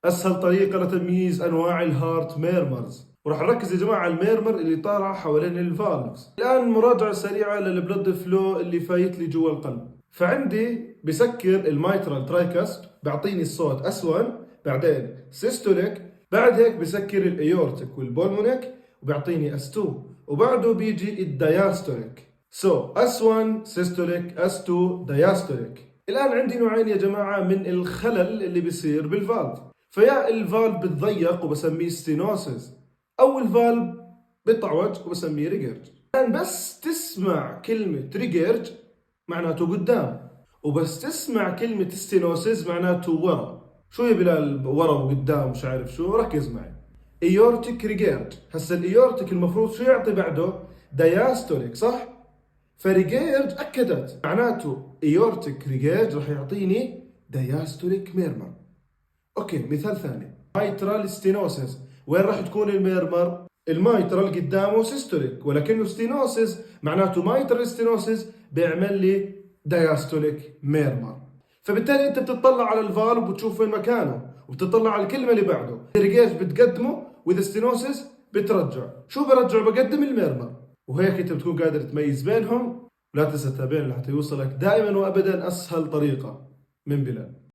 اسهل طريقه لتمييز انواع الهارت ميرمرز، وراح نركز يا جماعه على الميرمر اللي طالعه حوالين الفالفز. الان مراجعه سريعه للبلد فلو اللي فايت لي جوا القلب. فعندي بسكر المايترال ترايكاست، بيعطيني الصوت اس1، بعدين سيستوليك، بعد هيك بسكر الايورتيك والبولمونيك وبيعطيني اس2، وبعده بيجي الدياستوليك. اس1 سيستوليك، اس2 دياستوليك. الان عندي نوعين يا جماعه من الخلل اللي بيصير بالفالف. فيا الفالف بتضيق وبسميه ستينوسيس، او الفالف بتعوج وبسميه ريجيرج. الان بس تسمع كلمه ريجيرج معناته قدام، وبس تسمع كلمه ستينوسيس معناته ورا. شو يا بلال ورا وقدام مش عارف شو؟ ركز معي. ايورتيك ريجيرج، هسا الايورتيك المفروض شو يعطي بعده؟ دياستوليك صح؟ فريجيرج اكدت معناته ايورتيك ريجيرج راح يعطيني دياستوليك ميرمر. اوكي، مثال ثاني، مايترال ستينوسيس، وين راح تكون الميرمر؟ المايترال قدامه سيستوليك، ولكنه ستينوسيس معناته مايترال ستينوسيس بيعمل لي دياستوليك ميرمر. فبالتالي انت بتطلع على الفالف وتشوف وين مكانه، وبتطلع على الكلمه اللي بعده. الريجيج بتقدمه، واذا ستينوسيس بترجع. شو برجع؟ بقدم الميرمر. وهيك انت بتكون قادر تميز بينهم. ولا تنسى تتابعني لحتى يوصلك دائما وابدا اسهل طريقه من بلال.